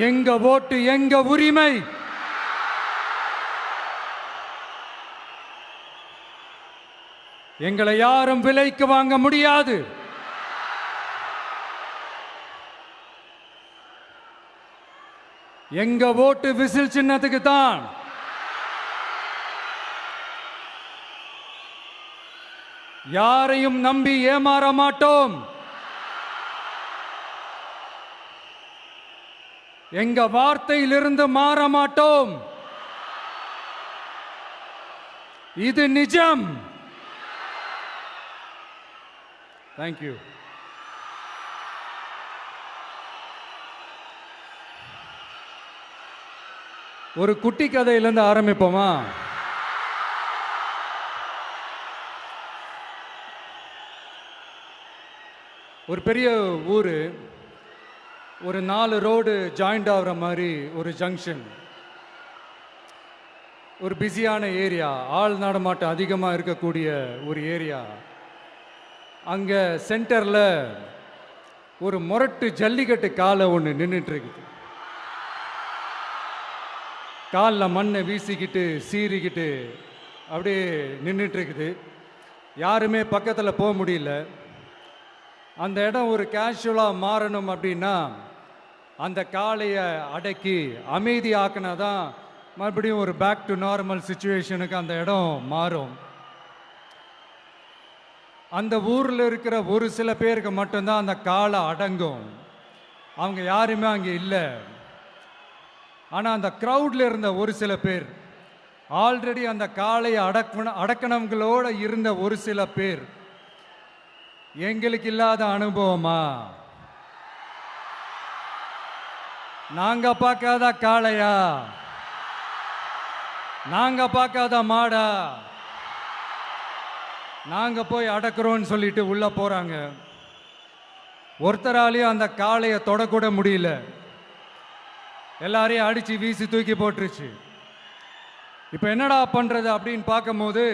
எங்க ஓட்டு எங்க உரிமை. எங்களை யாரும் விலைக்கு வாங்க முடியாது. எங்க ஓட்டு விசில் சின்னத்துக்கு தான். யாரையும் நம்பி ஏமாற மாட்டோம். எங்க வார்த்தையிலிருந்து மாற மாட்டோம். இது நிஜம். தேங்க்யூ. ஒரு குட்டி கதையிலிருந்து ஆரம்பிப்போமா? ஒரு பெரிய ஊர், ஒரு 4 ரோடு ஜாயிண்ட் ஆகிற மாதிரி ஒரு ஜங்ஷன், ஒரு பிஸியான ஏரியா, ஆள் நடமாட்டம் அதிகமாக இருக்கக்கூடிய ஒரு ஏரியா. அங்கே சென்டரில் ஒரு முரட்டு ஜல்லிக்கட்டு காலை ஒன்று நின்றுட்டு இருக்குது. காலில் மண்ணை வீசிக்கிட்டு சீறிக்கிட்டு அப்படியே நின்றுட்டு இருக்குது. யாருமே பக்கத்தில் போக முடியல. அந்த இடம் ஒரு கேஷுவலாக மாறணும் அப்படின்னா அந்த காளையை அடக்கி அமைதி ஆக்கினா தான் மறுபடியும் ஒரு பேக் டு நார்மல் சுச்சுவேஷனுக்கு அந்த இடம் மாறும். அந்த ஊரில் இருக்கிற ஒரு சில பேருக்கு மட்டும்தான் அந்த காளை அடங்கும். அவங்க யாருமே அங்கே இல்லை. ஆனால் அந்த க்ரௌடில் இருந்த ஒரு சில பேர், ஆல்ரெடி அந்த காளையை அடக்கணவங்களோடு இருந்த ஒரு சில பேர், எங்களுக்கு இல்லாத அனுபவமா? நாங்க பார்க்காத காளையா? நாங்க பார்க்காத மாடா? நாங்க போய் அடக்குறோம்னு சொல்லிட்டு உள்ள போறாங்க. ஒருத்தராலையும் அந்த காளையை தொடக்கூட முடியல. எல்லாரையும் அடிச்சு வீசி தூக்கி போட்டுருச்சு. இப்போ என்னடா பண்றது அப்படின்னு பார்க்கும்போது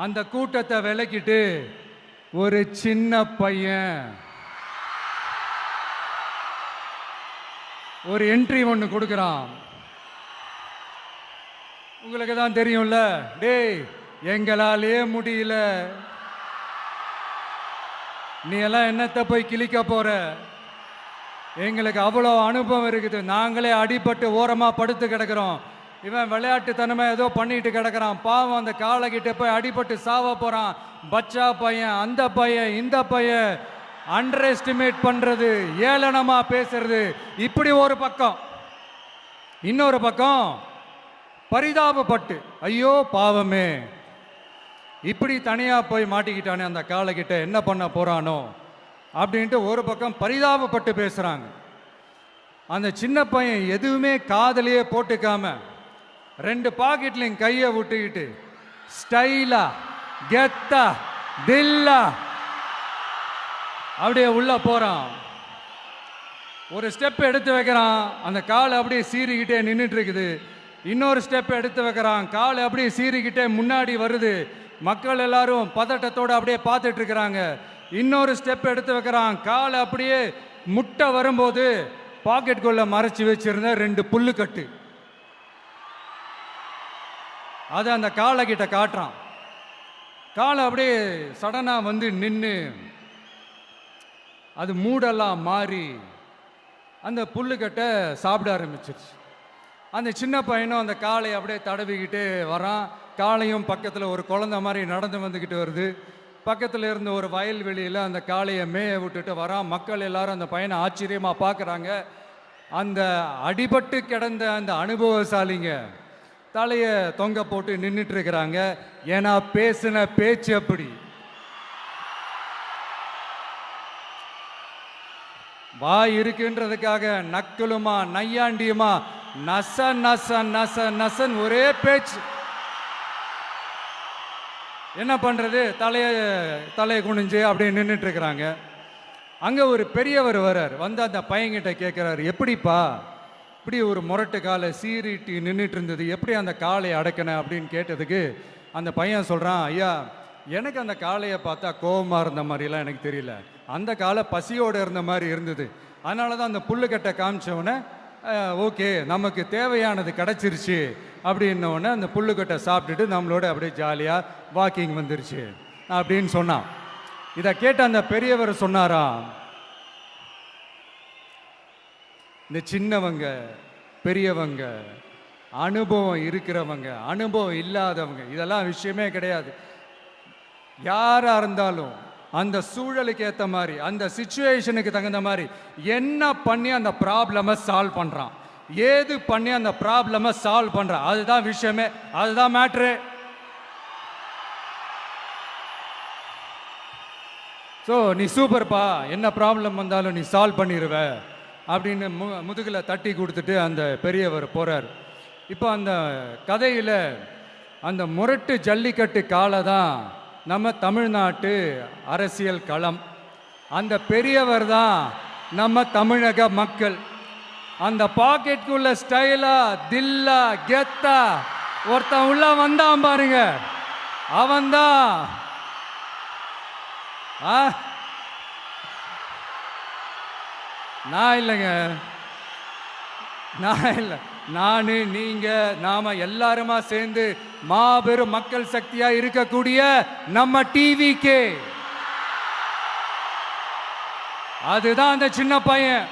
அந்த கூட்டத்தை விலக்கிட்டு ஒரு சின்ன பையன் ஒரு என்ட்ரி ஒன்று கொடுக்குறான். உங்களுக்கு தான் தெரியும்ல, டேய் எங்களாலே முடியல, நீ எல்லாம் என்னத்தை போய் கிழிக்க போற? எங்களுக்கு அவ்வளோ அனுபவம் இருக்குது, நாங்களே அடிபட்டு ஓரமாக படுத்து கிடக்கிறோம். இவன் விளையாட்டுத்தனமாக ஏதோ பண்ணிட்டு கிடக்கிறான். பாவம் அந்த காளைகிட்ட போய் அடிபட்டு சாவ போகிறான். பச்சா பையன், அந்த பையன், இந்த பையன், அண்டர் எஸ்டிமேட் பண்ணுறது, ஏளனமாக பேசுறது, இப்படி ஒரு பக்கம். இன்னொரு பக்கம் பரிதாபப்பட்டு, ஐயோ பாவமே, இப்படி தனியாக போய் மாட்டிக்கிட்டானே அந்த காளைகிட்ட, என்ன பண்ண போகிறானோ அப்படின்ட்டு ஒரு பக்கம் பரிதாபப்பட்டு பேசுகிறாங்க. அந்த சின்ன பையன் எதுவுமே காதலையே போட்டுக்காம 2 பாக்கெட்லையும் கையை விட்டுக்கிட்டு ஸ்டைலா கெத்தா தில்லா அப்படியே உள்ள போகிறான். ஒரு ஸ்டெப் எடுத்து வைக்கிறான், அந்த காலை அப்படியே சீறிக்கிட்டே நின்றுட்டு இருக்குது. இன்னொரு ஸ்டெப் எடுத்து வைக்கிறான், காலை அப்படியே சீறிக்கிட்டே முன்னாடி வருது. மக்கள் எல்லாரும் பதட்டத்தோடு அப்படியே பார்த்துட்டு இருக்கிறாங்க. இன்னொரு ஸ்டெப் எடுத்து வைக்கிறான், காலை அப்படியே முட்டை வரும்போது பாக்கெட்டுக்குள்ள மறைச்சி வச்சிருந்த 2 புல்லுக்கட்டு அதை அந்த காளை கிட்ட காட்டுறான். காளை அப்படியே சடனாக வந்து நின்று அது மூடெல்லாம் மாறி அந்த புல்லுக்கட்டை சாப்பிட ஆரம்பிச்சிருச்சு. அந்த சின்ன பையனும் அந்த காளையை அப்படியே தடவிக்கிட்டு வரான். காளையும் பக்கத்தில் ஒரு குழந்தை மாதிரி நடந்து வந்துக்கிட்டு வருது. பக்கத்தில் இருந்த ஒரு வயல்வெளியில் அந்த காளையை மேய விட்டுட்டு வரான். மக்கள் எல்லாரும் அந்த பையனை ஆச்சரியமாக பார்க்குறாங்க. அந்த அடிபட்டு கிடந்த அந்த அனுபவசாலிங்க தலையை தொங்க போட்டு நின்றுட்டு இருக்கிறாங்க. ஏன்னா பேசின பேச்சு அப்படி. வாய் இருக்குன்றதுக்காக நக்கலுமா நையாண்டியுமா நச நச நச நசன் ஒரே பேச்சு. என்ன பண்ணுறது, தலையை குனிஞ்சு அப்படியே நின்றுட்டு இருக்கிறாங்க. அங்கே ஒரு பெரியவர் வர்றார். வந்து அந்த பையன்கிட்ட கேட்குறாரு, எப்படிப்பா இப்படி ஒரு முரட்டு காலை சீறிட்டு நின்றுட்டு இருந்தது, எப்படி அந்த காளையை அடக்கின அப்படின்னு கேட்டதுக்கு அந்த பையன் சொல்கிறான், ஐயா எனக்கு அந்த காளையை பார்த்தா கோபமாக இருந்த மாதிரிலாம் எனக்கு தெரியல, அந்த காலை பசியோடு இருந்த மாதிரி இருந்தது. அதனால தான் அந்த புல்லுக்கட்டை காமிச்சவொடனே ஓகே நமக்கு தேவையானது கிடச்சிருச்சு அப்படின்னோடனே அந்த புல்லுக்கட்டை சாப்பிட்டுட்டு நம்மளோட அப்படியே ஜாலியாக வாக்கிங் வந்துருச்சு அப்படின்னு சொன்னான். இதை கேட்ட அந்த பெரியவர் சொன்னாராம், இந்த சின்னவங்க பெரியவங்க அனுபவம் இருக்கிறவங்க அனுபவம் இல்லாதவங்க இதெல்லாம் விஷயமே கிடையாது. யாராக இருந்தாலும் அந்த சூழலுக்கு ஏற்ற மாதிரி அந்த சிச்சுவேஷனுக்கு தகுந்த மாதிரி என்ன பண்ணி அந்த ப்ராப்ளமை சால்வ் பண்ணுறான், ஏது பண்ணி அந்த ப்ராப்ளமை சால்வ் பண்ணுறான், அதுதான் விஷயமே, அதுதான் மேட்ரு. ஸோ நீ சூப்பர்ப்பா, என்ன ப்ராப்ளம் வந்தாலும் நீ சால்வ் பண்ணிடுவ அப்படின்னு முதுகில் தட்டி கொடுத்துட்டு அந்த பெரியவர் போகிறார். இப்போ அந்த கதையில் அந்த முரட்டு ஜல்லிக்கட்டு காலை தான் நம்ம தமிழ்நாட்டு அரசியல் களம். அந்த பெரியவர் தான் நம்ம தமிழக மக்கள். அந்த பாக்கெட்டுக்குள்ள ஸ்டைலா தில்லா கெத்தா ஒருத்தன் உள்ள வந்தான் பாருங்க, அவன்தான் நான் இல்லைங்க, நான் இல்லை, நானு நீங்க நாம எல்லாருமா சேர்ந்து மாபெரும் மக்கள் சக்தியா இருக்கக்கூடிய நம்ம டிவிகே, அதுதான் அந்த சின்ன பையன்.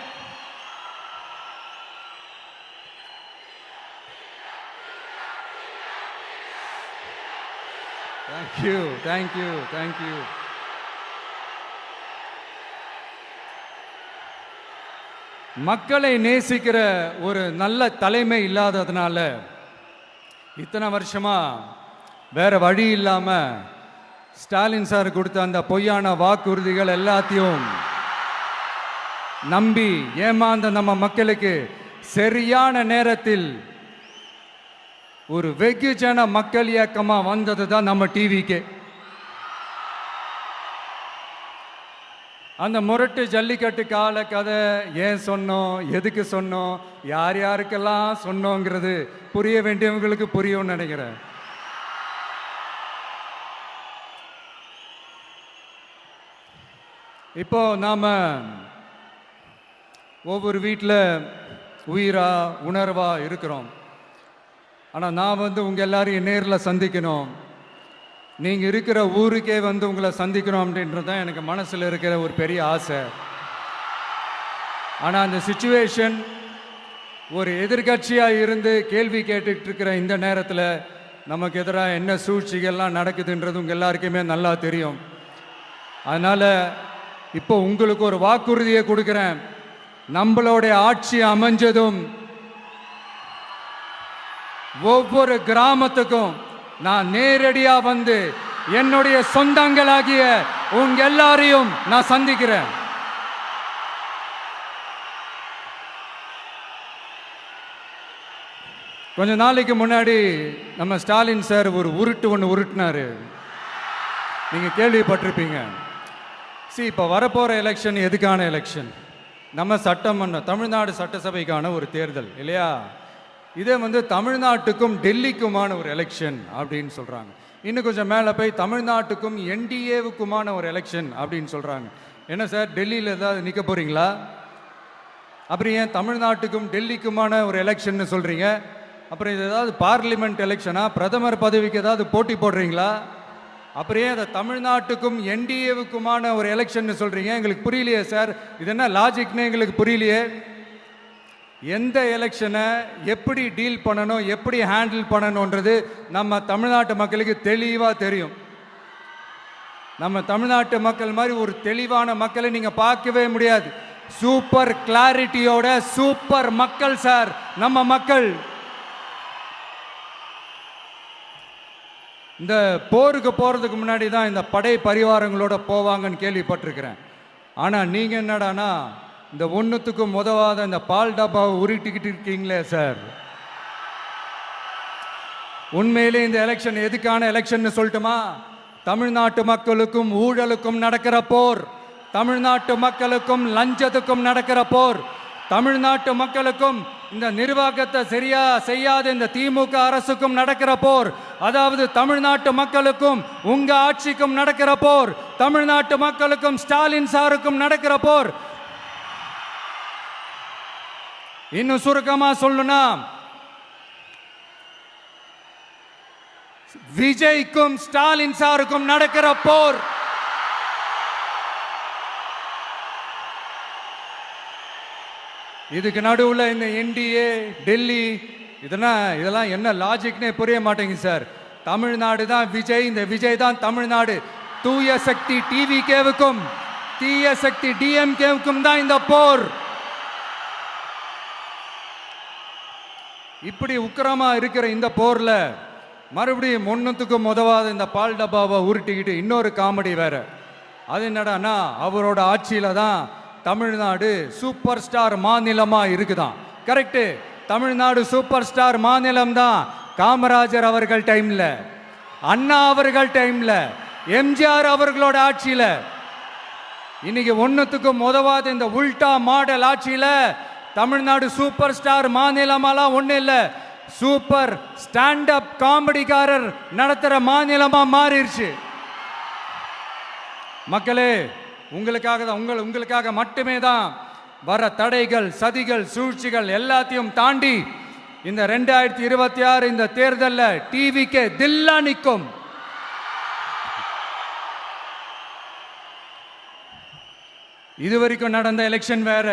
Thank you thank you thank you. மக்களை நேசிக்கிற ஒரு நல்ல தலைமை இல்லாததுனால இத்தனை வருஷமா வேற வழி இல்லாம ஸ்டாலின் சார் கொடுத்த அந்த பொய்யான வாக்குறுதிகள் எல்லாத்தையும் நம்பி ஏமாந்த நம்ம மக்களுக்கு சரியான நேரத்தில் ஒரு வெகுஜன மக்கள் இயக்கமா வந்தது தான் நம்ம டிவிக்கு. அந்த முரட்டு ஜல்லிக்கட்டு கால கதை ஏன் சொன்னோம், எதுக்கு சொன்னோம், யார் யாருக்கெல்லாம் சொன்னோங்கிறது புரிய வேண்டியவங்களுக்கு புரியும்னு நினைக்கிறேன். இப்போ நாம ஒவ்வொரு வீட்டில் உயிரா உணர்வா இருக்கிறோம். ஆனால் நான் உங்க எல்லாரையும் நேரில் சந்திக்கணும், நீங்கள் இருக்கிற ஊருக்கே உங்களை சந்திக்கணும் அப்படின்றது தான் எனக்கு மனசில் இருக்கிற ஒரு பெரிய ஆசை. ஆனால் அந்த சிச்சுவேஷன் ஒரு எதிர்கட்சியாக இருந்து கேள்வி கேட்டுட்டு இருக்கிற இந்த நேரத்தில் நமக்கு எதிராக என்ன சூழ்ச்சிகள்லாம் நடக்குதுன்றது உங்கள் எல்லாருக்குமே நல்லா தெரியும். அதனால் இப்போ உங்களுக்கு ஒரு வாக்குறுதியை கொடுக்குறேன், நம்மளுடைய ஆட்சி அமைஞ்சதும் ஒவ்வொரு கிராமத்துக்கும் நான் நேரடியா வந்து என்னுடைய சொந்தங்களாகிய உங்க எல்லாரையும் நான் சந்திக்கிறேன். கொஞ்ச நாளைக்கு முன்னாடி நம்ம ஸ்டாலின் சார் ஒரு உருட்டு ஒன்று உருட்டினாரு, நீங்க கேள்விப்பட்டிருப்பீங்க. இப்போ வரப்போற எலெக்ஷன் எதுக்கான எலெக்ஷன்? நம்ம சட்டமன்ற தமிழ்நாடு சட்டசபைக்கான ஒரு தேர்தல் இல்லையா? இதே தமிழ்நாட்டுக்கும் டெல்லிக்குமான ஒரு எலெக்ஷன் அப்படின்னு சொல்றாங்க. இன்னும் கொஞ்சம் மேலே போய் தமிழ்நாட்டுக்கும் என்டிஏவுக்குமான ஒரு எலெக்ஷன் அப்படின்னு சொல்றாங்க. என்ன சார், டெல்லியில் ஏதாவது நிற்க போறீங்களா? அப்புறம் ஏன் தமிழ்நாட்டுக்கும் டெல்லிக்குமான ஒரு எலெக்ஷன் சொல்றீங்க? அப்புறம் இது ஏதாவது பார்லிமெண்ட் எலெக்ஷனா, பிரதமர் பதவிக்கு ஏதாவது போட்டி போடுறீங்களா? அப்புறம் ஏன் அதை தமிழ்நாட்டுக்கும் என்டிஏவுக்குமான ஒரு எலெக்ஷன் சொல்றீங்க? எங்களுக்கு புரியலையே சார், இது என்ன லாஜிக்னு எங்களுக்கு புரியலையே. எந்த எலெக்ஷனை எப்படி டீல் பண்ணணும், எப்படி ஹேண்டில் பண்ணணுன்றது நம்ம தமிழ்நாட்டு மக்களுக்கு தெளிவாக தெரியும். நம்ம தமிழ்நாட்டு மக்கள் மாதிரி ஒரு தெளிவான மக்களை நீங்க பார்க்கவே முடியாது. சூப்பர் கிளாரிட்டியோட சூப்பர் மக்கள் சார் நம்ம மக்கள். இந்த போருக்கு போறதுக்கு முன்னாடி தான் இந்த படை பரிவாரங்களோட போவாங்கன்னு கேள்விப்பட்டிருக்கிறேன். ஆனா நீங்க என்னடானா இந்த ஒன்றுத்துக்கும் உதவாத இந்த பால் டப்பாவை உருட்டிக்கிட்டு இருக்கீங்களே சார். உண்மையிலே இந்த எலெக்ஷன் எதுக்கான எலெக்ஷன் சொல்லட்டுமா? தமிழ்நாட்டு மக்களுக்கும் ஊழலுக்கும் நடக்கிற போர், தமிழ்நாட்டு மக்களுக்கும் லஞ்சத்துக்கும் நடக்கிற போர், தமிழ்நாட்டு மக்களுக்கும் இந்த நிர்வாகத்தை சரியா செய்யாத இந்த திமுக அரசுக்கும் நடக்கிற போர், அதாவது தமிழ்நாட்டு மக்களுக்கும் உங்க ஆட்சிக்கும் நடக்கிற போர், தமிழ்நாட்டு மக்களுக்கும் ஸ்டாலின் சாருக்கும் நடக்கிற போர். இன்னும் சுருக்கமா சொல்லணும்னா, விஜய்க்கும் ஸ்டாலின் சாருக்கும் நடக்கிற போர் இதுக்கு நடுவுல இந்த என்டிஏ டெல்லி இதெல்லாம் என்ன லாஜிக்னே புரிய மாட்டேங்குது சார். தமிழ்நாடு தான் விஜய், இந்த விஜய் தான் தமிழ்நாடு. தூய சக்தி டிவிகேவுக்கும் தீய சக்தி டிஎம்கேவுக்கும் தான் இந்த போர். இப்படி உக்கிரமா இருக்கிற இந்த போர்ல மறுபடியும் ஒன்னுத்துக்கும் உதவாத இந்த பால் டப்பாவை உருட்டிக்கிட்டு இன்னொரு காமெடி வேற. அது என்னடானா, அவரோட ஆட்சியில தான் தமிழ்நாடு சூப்பர் ஸ்டார் மாநிலமா இருக்குதான். கரெக்டு, தமிழ்நாடு சூப்பர் ஸ்டார் மாநிலம் தான். காமராஜர் அவர்கள் டைம்ல, அண்ணா அவர்கள் டைம்ல, எம்ஜிஆர் அவர்களோட ஆட்சியில. இன்னைக்கு ஒன்னுத்துக்கும் உதவாத இந்த உல்டா மாடல் ஆட்சியில தமிழ்நாடு சூப்பர் ஸ்டார் மாநிலமாலாம் ஒண்ணு இல்ல, சூப்பர் ஸ்டாண்ட் அப் காமெடிக்காரர் நடத்துற மாநிலமா மாறிடுச்சு. மக்களே, உங்களுக்காக மட்டுமே தான் வர தடைகள், சதிகள், சூழ்ச்சிகள் எல்லாத்தையும் தாண்டி இந்த 2026 இந்த தேர்தலில் டிவிக்கு தில்லா நிற்கும். இதுவரைக்கும் நடந்த எலெக்ஷன் வேற,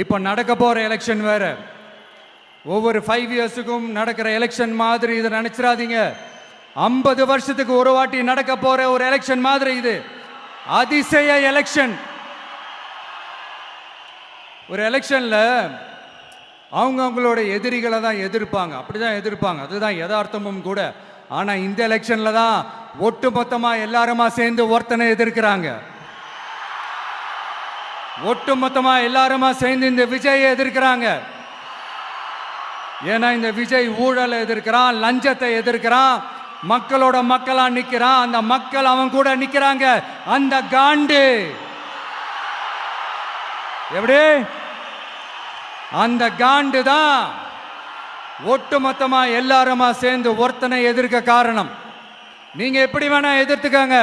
இப்ப நடக்க போற எலெக்ஷன் வேற. ஒவ்வொரு 5 இயர்ஸுக்கும் நடக்கிற எலெக்ஷன் மாதிரி இதை நினைச்சிடாதீங்க. 50 வருஷத்துக்கு ஒரு வாட்டி நடக்க போற ஒரு எலெக்ஷன் மாதிரி இது. அதிசய எலெக்ஷன். ஒரு எலெக்ஷன்ல அவங்களோட எதிரிகளை தான் எதிர்ப்பாங்க, அப்படிதான் எதிர்ப்பாங்க, அதுதான் யதார்த்தமும் கூட. ஆனா இந்த எலெக்ஷன்ல தான் ஒட்டுமொத்தமா எல்லாருமா சேர்ந்து ஒருத்தனை எதிர்க்கிறாங்க. ஒட்டுமொத்தமா எல்லாருமா சேர்ந்து இந்த விஜயை எதிர்க்கிறாங்க. ஏன்னா இந்த விஜய் ஊழலை எதிர்க்கிறான், லஞ்சத்தை எதிர்க்கிறான், மக்களோட மக்களா நிக்கிறான். அந்த மக்கள் அவன் கூட நிக்கிறாங்க. அந்த காண்டு எப்படி, அந்த காண்டு தான் ஒட்டுமொத்தமா எல்லாருமா சேர்ந்து ஒருத்தனை எதிர்க்க காரணம். நீங்க எப்படி வேணா எதிர்த்துக்காங்க,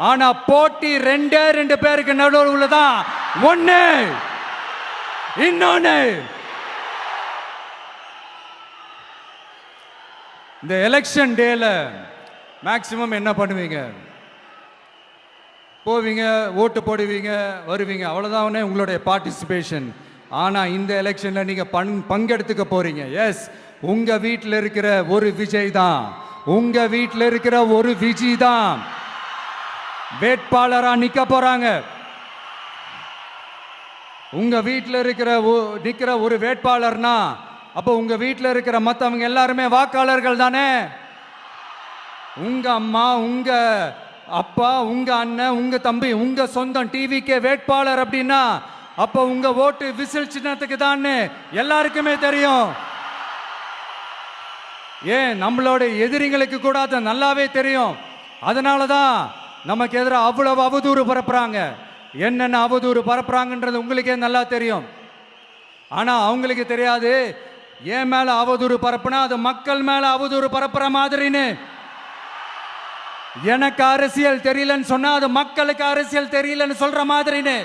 ஆனா போட்டி 2 பேருக்கு நடுவுல தான். ஒண்ணு இன்னொன்னு. இந்த எலெக்ஷன் டேல மேக்சிமம் என்ன பண்ணுவீங்க? போவீங்க, ஓட்டு போடுவீங்க, வருவீங்க, அவ்வளவுதான் உங்களுடைய பார்ட்டிசிபேஷன். ஆனா இந்த எலெக்ஷன்ல நீங்க பங்கெடுத்துக்க போறீங்க. எஸ், உங்க வீட்டில் இருக்கிற ஒரு விஜய் தான், உங்க வீட்டில் இருக்கிற ஒரு விஜய் தான் வேட்பாளரா நிக்க போறாங்க. உங்க வீட்டில் நிக்கிற ஒரு வேட்பாளர்னா அப்போ உங்க வீட்டில் இருக்கிற மற்றவங்க எல்லாருமே வாக்காளர்கள் தானே. உங்க அம்மா, உங்க அப்பா, உங்க அண்ணன், உங்க தம்பி, உங்க சொந்தம் டிவிக்கு வேட்பாளர் அப்படின்னா அப்போ உங்க ஓட்டு விசில் சின்னத்துக்கு தான் எல்லாருக்குமே தெரியும். ஏன், நம்மளோட எதிரிங்களுக்கு கூட அது நல்லாவே தெரியும். அதனாலதான் நமக்கு எதிராக அவ்வளவு அவதூறு பரப்புறாங்க. என்னென்ன அவதூறு பரப்புறாங்கன்றது உங்களுக்கே நல்லா தெரியும். ஆனா அவங்களுக்கு தெரியாது, ஏன் மேல அவதூறு பரப்புனா அது மக்கள் மேல அவதூறு பரப்புற மாதிரின்னு. எனக்கு அரசியல் தெரியலன்னு சொன்னா அது மக்களுக்கு அரசியல் தெரியலன்னு சொல்ற மாதிரின்னு.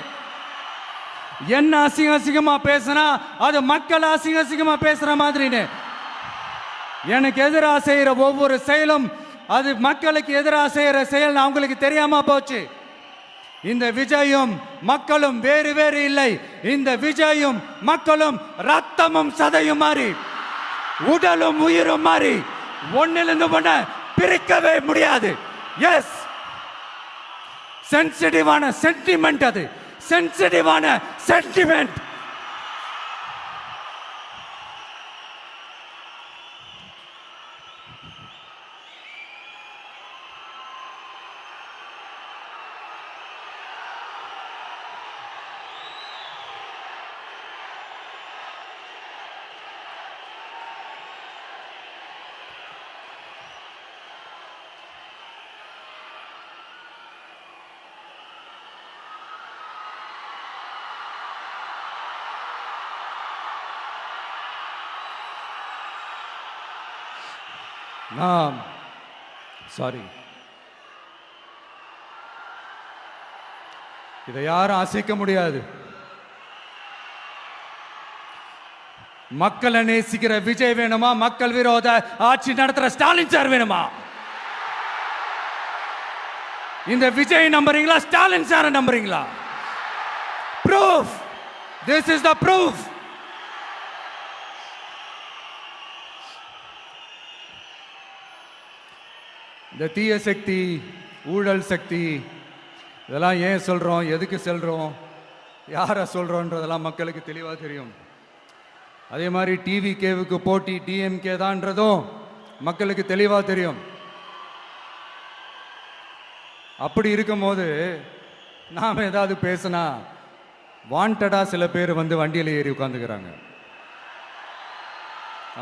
என்ன அசிங்கமா பேசினா அது மக்கள் அசிங்கமா பேசுற மாதிரின்னு. எனக்கு எதிராக செய்யற ஒவ்வொரு செயலும் அது மக்களுக்கு எதிராக செய்யற செயல் அவங்களுக்கு தெரியாம போச்சு. இந்த விஜயும் மக்களும் வேறு வேறு இல்லை. இந்த விஜயும் மக்களும் ரத்தமும் சதையும் மாறி, உடலும் உயிரும் மாறி, ஒன்னிலிருந்து ஒண்ண பிரிக்கவே முடியாது. எஸ், சென்சிட்டிவான சென்டிமெண்ட், அது சென்சிட்டிவான சென்டிமெண்ட். சாரி, இதை யாரும் அசைக்க முடியாது. மக்களை நேசிக்கிற விஜய் வேணுமா, மக்கள் விரோத ஆட்சி நடத்துற ஸ்டாலின் சார் வேணுமா? இந்த விஜய் நம்புறீங்களா, ஸ்டாலின் சார நம்புறீங்களா? proof, this is the proof. இந்த தீய சக்தி, ஊழல் சக்தி, இதெல்லாம் ஏன் சொல்றோம், எதுக்கு சொல்றோம், யாரை சொல்றோன்றதெல்லாம் மக்களுக்கு தெளிவாக தெரியும். அதே மாதிரி டிவிகேவுக்கு போட்டி டிஎம்கே தான்றதும் மக்களுக்கு தெளிவாக தெரியும். அப்படி இருக்கும்போது நாம் ஏதாவது பேசினா வாண்டடா சில பேர் வந்து வண்டியில் ஏறி உட்காந்துக்கிறாங்க.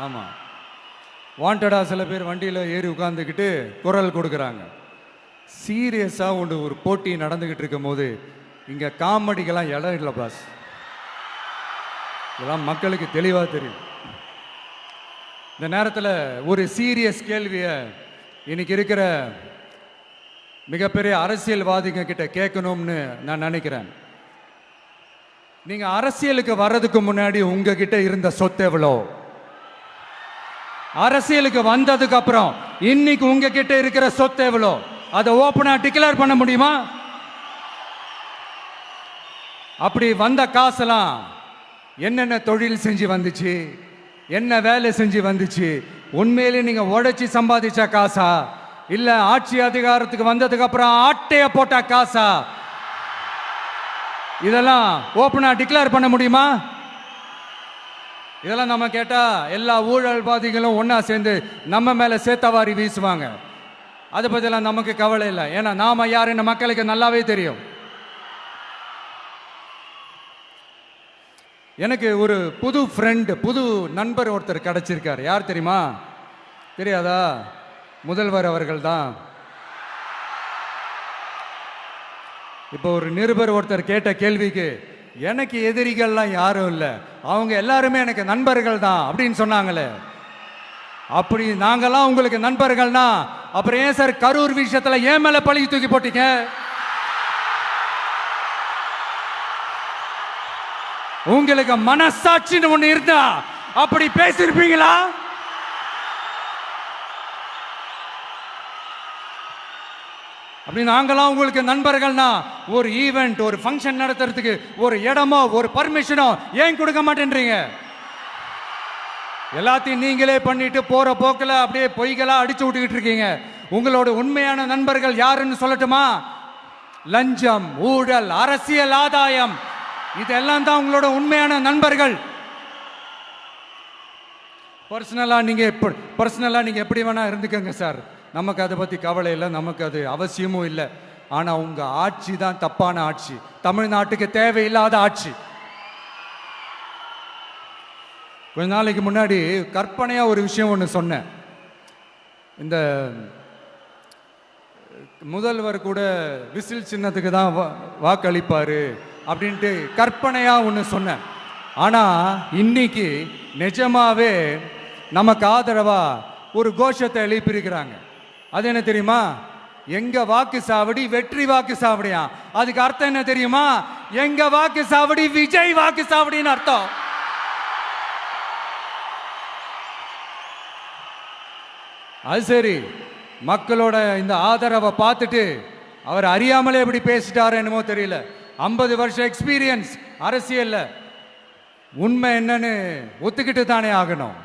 ஆமாம், வாண்டடா சில பேர் வண்டியில் ஏறி உட்காந்துக்கிட்டு குரல் கொடுக்குறாங்க. சீரியஸாக ஒரு போட்டி நடந்துக்கிட்டு இருக்கும் போது இங்கே காமெடிக்கெல்லாம் இடம் இல்லை பாஸ். இதெல்லாம் மக்களுக்கு தெளிவாக தெரியும். இந்த நேரத்தில் ஒரு சீரியஸ் கேள்வியை இன்னைக்கு இருக்கிற மிகப்பெரிய அரசியல்வாதிங்க கிட்ட கேட்கணும்னு நான் நினைக்கிறேன். நீங்க அரசியலுக்கு வர்றதுக்கு முன்னாடி உங்ககிட்ட இருந்த சொத்து எவ்வளோ? அரசியலுக்கு வந்ததுக்கு அப்புறம் இன்னைக்கு உங்ககிட்ட இருக்கிற சொத்து எவ்வளோ? அதை ஓப்பனா டிக்ளேர் பண்ண முடியுமா? அப்படி வந்த காசெல்லாம் என்னென்ன தொழில் செஞ்சு வந்துச்சு, என்ன வேலை செஞ்சு வந்துச்சு, உண்மையிலே நீங்க உழைச்சி சம்பாதிச்ச காசா, இல்ல ஆட்சி அதிகாரத்துக்கு வந்ததுக்கு அப்புறம் ஆட்டைய போட்ட காசா? இதெல்லாம் ஓப்பனா டிக்ளேர் பண்ண முடியுமா? இதெல்லாம் நம்ம கேட்டா எல்லா ஊழல்வாதிகளும் ஒன்னா சேர்ந்து நம்ம மேல சேத்தவாரி வீசுவாங்க. அதை பத்தியெல்லாம் நமக்கு கவலை இல்லை. ஏன்னா நாம யாருன்னு மக்களுக்கு நல்லாவே தெரியும். எனக்கு ஒரு புது ஃப்ரெண்ட், புது நண்பர் ஒருத்தர் கிடைச்சிருக்கார். யார் தெரியுமா? தெரியாதா? முதல்வர் அவர்கள் தான். இப்போ ஒரு நிருபர் ஒருத்தர் கேட்ட கேள்விக்கு எனக்கு எதிரிகள்லாம் யாரும் இல்லை, அவங்க எல்லாருமே எனக்கு நண்பர்கள் தான் அப்படின்னு சொன்னாங்களே. அப்படி நாங்கெல்லாம் உங்களுக்கு நண்பர்கள்னா அப்புறம் ஏன் சார் கரூர் விஷயத்துல ஏன் மேல பழி தூக்கி போட்டீங்க? உங்களுக்கு மனசாட்சின்னு ஒண்ணு இருந்தா அப்படி பேசிருப்பீங்களா? அப்படி நாங்களாம் உங்களுக்கு நண்பர்கள்னா ஒரு ஈவெண்ட், ஒரு ஃபங்க்ஷன் நடத்துறதுக்கு ஒரு இடமோ ஒரு பர்மிஷனோ ஏன் கொடுக்க மாட்டேன்றீங்க? எல்லாத்தையும் நீங்களே பண்ணிட்டு போற போக்கில் அப்படியே பொய்களா அடிச்சு விட்டுக்கிட்டு இருக்கீங்க. உங்களோட உண்மையான நண்பர்கள் யாருன்னு சொல்லட்டுமா? லஞ்சம், ஊழல், அரசியல் ஆதாயம், இதெல்லாம் தான் உங்களோட உண்மையான நண்பர்கள். பர்சனலா நீங்க எப்படி வேணா இருந்துக்கங்க சார், நமக்கு அதை பத்தி கவலை இல்லை, நமக்கு அது அவசியமும் இல்லை. ஆனா உங்க ஆட்சி தான் தப்பான ஆட்சி, தமிழ்நாட்டுக்கு தேவையில்லாத ஆட்சி. கொஞ்ச நாளைக்கு முன்னாடி கற்பனையா ஒரு விஷயம் ஒன்று சொன்னேன். இந்த முதல்வர் கூட விசில் சின்னத்துக்கு தான் வாக்களிப்பாரு அப்படின்ட்டு கற்பனையா ஒன்று சொன்னேன். ஆனா இன்னைக்கு நிஜமாவே நமக்கு ஆதரவா ஒரு கோஷத்தை எழுப்பியிருக்கிறாங்க. அது என்ன தெரியுமா? எங்க வாக்கு சாவடி வெற்றி வாக்கு சாவடியா. அதுக்கு அர்த்தம் என்ன தெரியுமா? எங்க வாக்கு சாவடி விஜய் வாக்கு சாவடின்னு அர்த்தம். அது சரி, மக்களோட இந்த ஆதரவை பார்த்துட்டு அவர் அறியாமலே எப்படி பேசிட்டாரு என்னமோ தெரியல. 50 வருஷம் எக்ஸ்பீரியன்ஸ் அரசியல்ல, உண்மை என்னன்னு ஒத்துக்கிட்டு தானே ஆகணும்.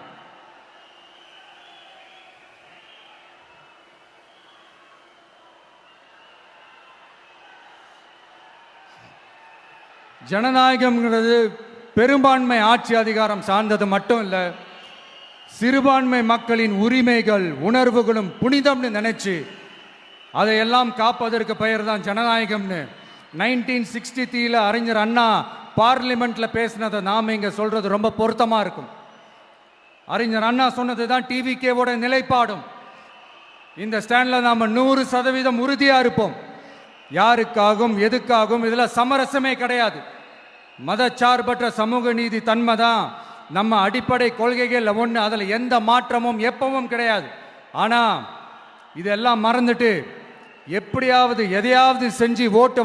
ஜனநாயகம்ங்கிறது பெரும்பான்மை ஆட்சி அதிகாரம் சார்ந்தது மட்டும் இல்லை, சிறுபான்மை மக்களின் உரிமைகள் உணர்வுகளும் புனிதம்னு நினைச்சு அதையெல்லாம் காப்பதற்கு பெயர் தான் ஜனநாயகம்னு 1963 அறிஞர் அண்ணா பார்லிமெண்ட்ல பேசினதை நாம இங்க சொல்றது ரொம்ப பொருத்தமா இருக்கும். அறிஞர் அண்ணா சொன்னது தான் டிவிகேவோட நிலைப்பாடும். இந்த ஸ்டாண்ட்ல நாம 100% உறுதியா இருப்போம். யாருக்காகவும் எதுக்காகவும் இதுல சமரசமே கிடையாது. மதச்சார்பற்ற சமூக நீதி தன்மை தான் நம்ம அடிப்படை கொள்கைகள் ஒன்று, அதில் எந்த மாற்றமும் எப்பவும் கிடையாது. ஆனால் இதெல்லாம் மறந்துட்டு எப்படியாவது எதையாவது செஞ்சு ஓட்டு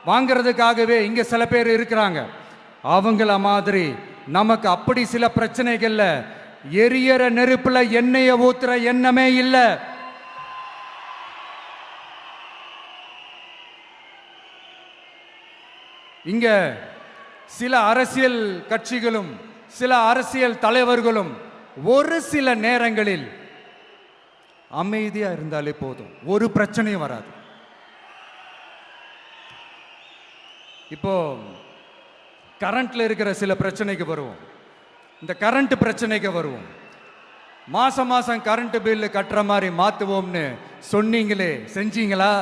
வாங்குறதுக்காகவே இங்கே சில பேர் இருக்கிறாங்க. அவங்கள மாதிரி நமக்கு அப்படி சில பிரச்சனைகள்ல எரியற நெருப்புல எண்ணெயை ஊத்துற எண்ணமே இல்ல. இங்க சில அரசியல் கட்சிகளும் சில அரசியல் தலைவர்களும் ஒரு சில நேரங்களில் அமைதியா இருந்தாலே போதும், ஒரு பிரச்சனையும் வராது. இப்போ கரண்ட்ல இருக்கிற சில பிரச்சனைக்கு வருவோம். இந்த கரண்ட் பிரச்சனைக்கு வருவோம். மாசம் மாசம் கரண்ட் பில்லு கட்டுற மாதிரி மாத்துவோம்னு சொன்னீங்களே, செஞ்சீங்களா?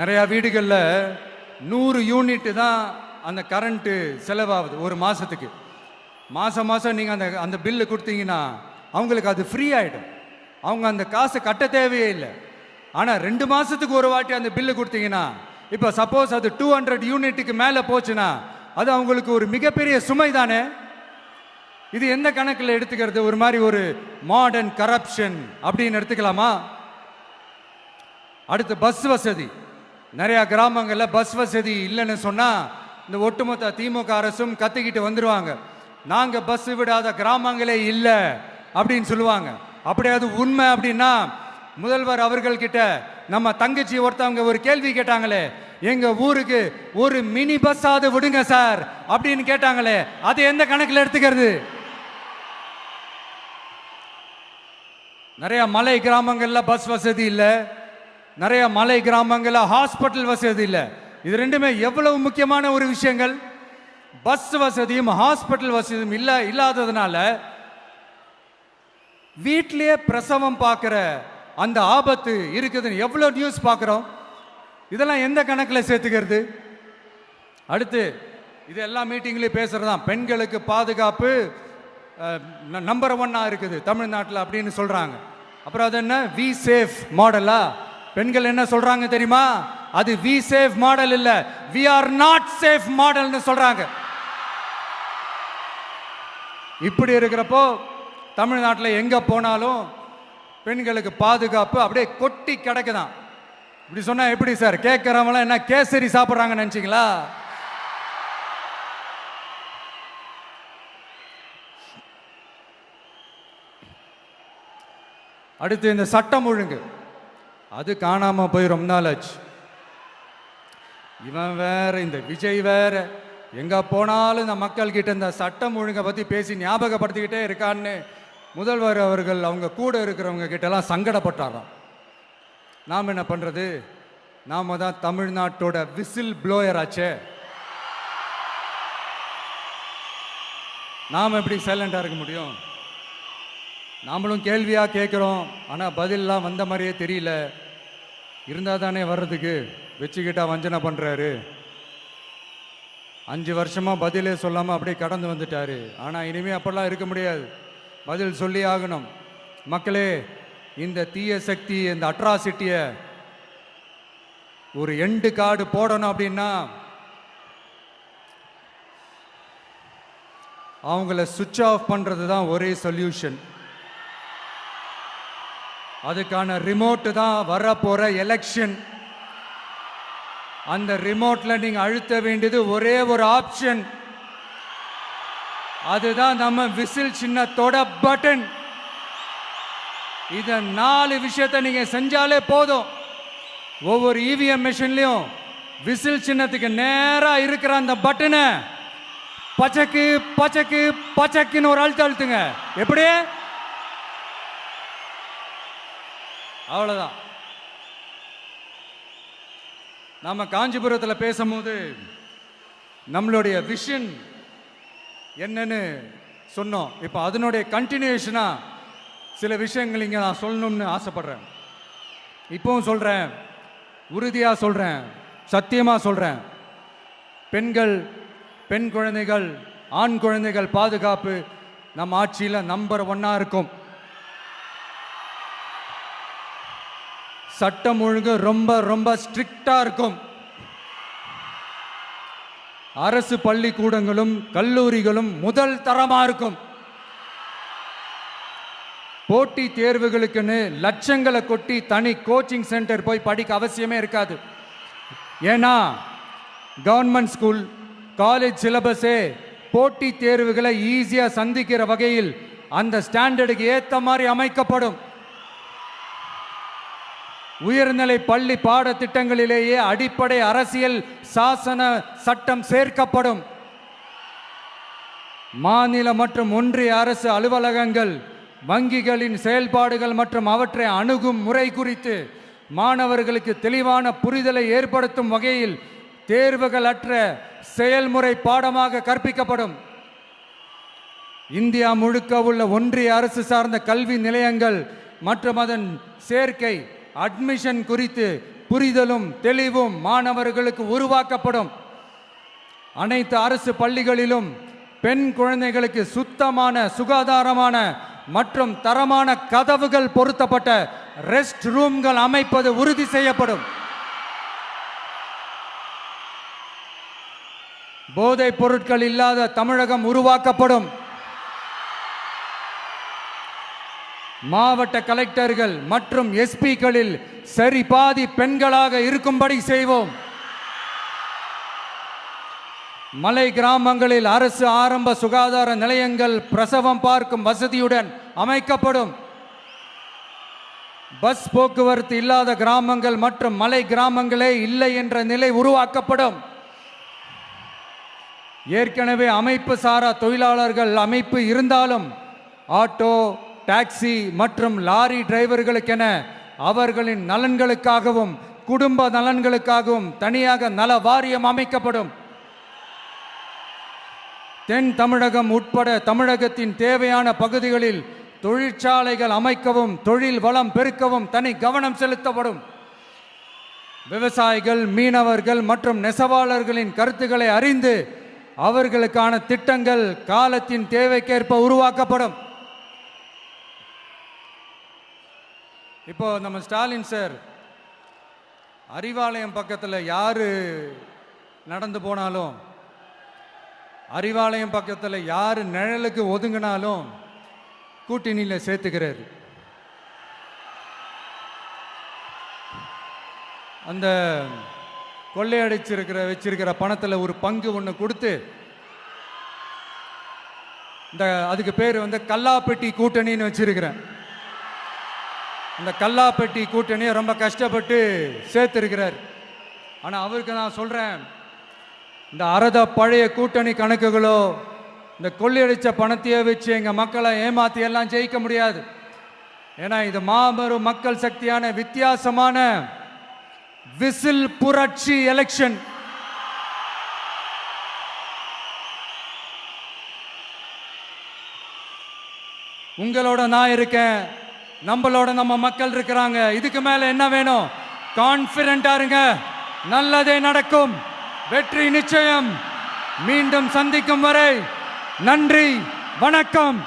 நிறைய வீடுகள்ல 100 யூனிட் தான் அந்த கரண்ட் செலவாகுது ஒரு மாசத்துக்கு. மாசம் மாசம் நீங்க அந்த பில்லு கொடுத்தீங்கன்னா அவங்களுக்கு அது ஃப்ரீ ஆயிடும். அவங்க அந்த காசை கட்ட தேவையே இல்லை. ஆனா 2 மாசத்துக்கு ஒரு வாட்டி அந்த பில்லு கொடுத்தீங்கன்னா, இப்போ சப்போஸ் அது 200 யூனிட்டுக்கு மேல போச்சுன்னா அது அவங்களுக்கு ஒரு மிகப்பெரிய சுமை தானே. இது எந்த கணக்கில் எடுத்துக்கிறது? ஒரு மாதிரி ஒரு மாடர்ன் கரப்ஷன் அப்படின்னு எடுத்துக்கலாமா? அடுத்து பஸ் வசதி. நிறைய கிராமங்கள்ல பஸ் வசதி இல்லைன்னு சொன்னா இந்த ஒட்டுமொத்த திமுக அரசும் கத்திக்கிட்டு வந்துருவாங்க. நாங்க பஸ் விடாத கிராமங்களே இல்லை அப்படின்னு சொல்லுவாங்க. அப்படியே அது உண்மை அப்படின்னா முதல்வர் அவர்கள் கிட்ட நம்ம தங்கச்சி ஒருத்தவங்க ஒரு கேள்வி கேட்டாங்களே, எங்க ஊருக்கு ஒரு மினி பஸ் ஆவது விடுங்க சார் அப்படின்னு கேட்டாங்களே, அது எந்த கணக்கில் எடுத்துக்கிறது? நிறைய மலை கிராமங்கள்ல பஸ் வசதி இல்லை, நிறைய மலை கிராமங்கள்ல ஹாஸ்பிட்டல் வசதி இல்லை. இது ரெண்டுமே எவ்வளவு முக்கியமான ஒரு விஷயங்கள். பஸ் வசதியும் ஹாஸ்பிட்டல் வசதியும் இல்லாததுனால வீட்டிலேயே பிரசவம் பார்க்கிற அந்த ஆபத்து இருக்குதுன்னு எவ்வளவு நியூஸ் பார்க்கிறோம். இதெல்லாம் எந்த கணக்கில் சேர்த்துக்கிறது? அடுத்து இது எல்லா மீட்டிங்லயும் பேசுறதுதான், பெண்களுக்கு பாதுகாப்பு நம்பர் 1 இருக்குது தமிழ்நாட்டில் அப்படின்னு சொல்றாங்க. அப்புறம் அது என்ன, வி சேஃப் மாடலா? பெண்கள் என்ன சொல்றாங்க தெரியுமா? அது வி சேஃப் மாடல் இல்ல, வி ஆர் நாட் சேஃப் மாடல்னு சொல்றாங்க. இப்படி இருக்கிறப்போ தமிழ்நாட்டில் எங்க போனாலும் பெண்களுக்கு பாதுகாப்பு அப்படியே கொட்டி கிடக்குதான். இப்படி சொன்னா எப்படி சார்? கேட்கறவங்க என்ன கேசரி சாப்பிட்றாங்கன்னு நினைச்சீங்களா? அடுத்து இந்த சட்டம் ஒழுங்கு, அது காணாம போய் ரொம்ப நாள் ஆச்சு. இவன் வேற, இந்த விஜய் வேற, எங்க போனாலும் இந்த மக்கள் கிட்ட இந்த சட்டம் ஒழுங்கை பத்தி பேசி ஞாபகப்படுத்திக்கிட்டே இருக்கான்னு முதல்வர் அவர்கள் அவங்க கூட இருக்கிறவங்க கிட்டலாம் சங்கடப்பட்டாராம். நாம் என்ன பண்றது? நாம தான் தமிழ்நாட்டோட விசில் ப்ளோயர் ஆச்சே. நாம் எப்படி சைலண்டா இருக்க முடியும்? நாமளும் கேள்வியா கேட்குறோம், ஆனால் பதிலெலாம் வந்த மாதிரியே தெரியல. இருந்தால் தானே வர்றதுக்கு, வச்சுக்கிட்டா வஞ்சனை பண்ணுறாரு. 5 வருஷமா பதிலே சொல்லாமல் அப்படியே கடந்து வந்துட்டாரு. ஆனால் இனிமேல் அப்படிலாம் இருக்க முடியாது, பதில் சொல்லி ஆகணும். மக்களே, இந்த தீய சக்தி, இந்த அட்ராசிட்டியை ஒரு எண்டு கார்டு போடணும் அப்படின்னா அவங்கள சுவிட்ச் ஆஃப் பண்ணுறது தான் ஒரே சொல்யூஷன். அதுக்கான ரிமோட்டு தான் வரப்போற எலெக்ஷன். அந்த ரிமோட்ல நீங்க அழுத்த வேண்டியது ஒரே ஒரு ஆப்ஷன், அதுதான் நம்ம விசில் சின்னத்தோட பட்டன். இத 4 விஷயத்தை நீங்க செஞ்சாலே போதும். ஒவ்வொரு இவிஎம் மெஷின்லயும் விசில் சின்னத்துக்கு நேரா இருக்கிற அந்த பட்டனை பச்சக்கு பச்சக்கு பச்சக்குன்னு ஒரு அழுத்துங்க. எப்படி? அவ்வளவுதான். நாம காஞ்சிபுரத்தில் பேசும்போது நம்மளுடைய விஷன் என்னன்னு சொன்னோம். இப்போ அதனுடைய கண்டினியூஷனா சில விஷயங்கள் இங்கே நான் சொல்லணும்னு ஆசைப்படுறேன். இப்பவும் சொல்றேன், உறுதியா சொல்றேன், சத்தியமா சொல்றேன். பெண்கள், பெண் குழந்தைகள், ஆண் குழந்தைகள் பாதுகாப்பு நம்ம ஆட்சியில் நம்பர் 1 இருக்கும். சட்டம் ஒழுங்கு ரொம்ப ரொம்ப ஸ்ட்ரிக்டா இருக்கும். அரசு பள்ளிக்கூடங்களும் கல்லூரிகளும் முதல் தரமா இருக்கும். போட்டி தேர்வுகளுக்குன்னு லட்சங்களை கொட்டி தனி கோச்சிங் சென்டர் போய் படிக்க அவசியமே இருக்காது. ஏன்னா கவர்மெண்ட் ஸ்கூல், காலேஜ் சிலபஸே போட்டித் தேர்வுகளை ஈஸியா சந்திக்கிற வகையில் அந்த ஸ்டாண்டர்டுக்கு ஏத்த மாதிரி அமைக்கப்படும். உயர்நிலை பள்ளி பாடத்திட்டங்களிலேயே அடிப்படை அரசியல் சாசன சட்டம் சேர்க்கப்படும். மாநில மற்றும் ஒன்றிய அரசு அலுவலகங்கள், வங்கிகளின் செயல்பாடுகள் மற்றும் அவற்றை அணுகும் முறை குறித்து மாணவர்களுக்கு தெளிவான புரிதலை ஏற்படுத்தும் வகையில் தேர்வுகள் அற்ற செயல்முறை பாடமாக கற்பிக்கப்படும். இந்தியா முழுக்க உள்ள ஒன்றிய அரசு சார்ந்த கல்வி நிலையங்கள் மற்றும் அதன் சேர்க்கை அட்மிஷன் குறித்து புரிதலும் தெளிவும் மாணவர்களுக்கு உருவாக்கப்படும். அனைத்து அரசு பள்ளிகளிலும் பெண் குழந்தைகளுக்கு சுத்தமான, சுகாதாரமான மற்றும் தரமான கதவுகள் பொருத்தப்பட்ட ரெஸ்ட் ரூம்கள் அமைப்பது உறுதி செய்யப்படும். போதைப் பொருட்கள் இல்லாத தமிழகம் உருவாக்கப்படும். மாவட்ட கலெக்டர்கள் மற்றும் எஸ்பிக்களில் சரி பாதி பெண்களாக இருக்கும்படி செய்வோம். மலை கிராமங்களில் அரசு ஆரம்ப சுகாதார நிலையங்கள் பிரசவம் பார்க்கும் வசதியுடன் அமைக்கப்படும். பஸ் போக்குவரத்து இல்லாத கிராமங்கள் மற்றும் மலை கிராமங்களே இல்லை என்ற நிலை உருவாக்கப்படும். ஏற்கனவே அமைப்பு சாரா தொழிலாளர்கள் அமைப்பு இருந்தாலும் ஆட்டோ, டாக்ஸி மற்றும் லாரி டிரைவர்களுக்கென அவர்களின் நலன்களுக்காகவும் குடும்ப நலன்களுக்காகவும் தனியாக நல வாரியம் அமைக்கப்படும். தென் தமிழகம் உட்பட தமிழகத்தின் தேவையான பகுதிகளில் தொழிற்சாலைகள் அமைக்கவும் தொழில் வளம் பெருக்கவும் தனி கவனம் செலுத்தப்படும். விவசாயிகள், மீனவர்கள் மற்றும் நெசவாளர்களின் கருத்துக்களை அறிந்து அவர்களுக்கான திட்டங்கள் காலத்தின் தேவைக்கேற்ப உருவாக்கப்படும். இப்போ நம்ம ஸ்டாலின் சார் அறிவாலயம் பக்கத்தில் யாரு நடந்து போனாலும், அறிவாலயம் பக்கத்தில் யாரு நிழலுக்கு ஒதுங்கினாலும் கூட்டணியில் சேர்த்துக்கிறார். அந்த கொள்ளையடிச்சிருக்கிற வச்சிருக்கிற பணத்தில் ஒரு பங்கு ஒன்று கொடுத்து அதுக்கு பேர் கல்லாப்பெட்டி கூட்டணின்னு வச்சிருக்கிறேன். அந்த கல்லாப்பெட்டி கூட்டணியை ரொம்ப கஷ்டப்பட்டு சேர்த்திருக்கிறார். ஆனால் அவருக்கு நான் சொல்கிறேன், இந்த அறத பழைய கூட்டணி கணக்குகளோ இந்த கொள்ளையடிச்ச பணத்தையே வச்சு எங்கள் மக்களை ஏமாற்றி எல்லாம் ஜெயிக்க முடியாது. ஏன்னா இது மாபெரும் மக்கள் சக்தியான வித்தியாசமான விசில் புரட்சி எலெக்ஷன். உங்களோட நான் இருக்கேன், நம்மளோட நம்ம மக்கள் இருக்கிறாங்க. இதுக்கு மேல என்ன வேணும்? கான்ஃபிடென்ட்டா இருங்க, நல்லதே நடக்கும், வெற்றி நிச்சயம். மீண்டும் சந்திக்கும் வரை நன்றி, வணக்கம்.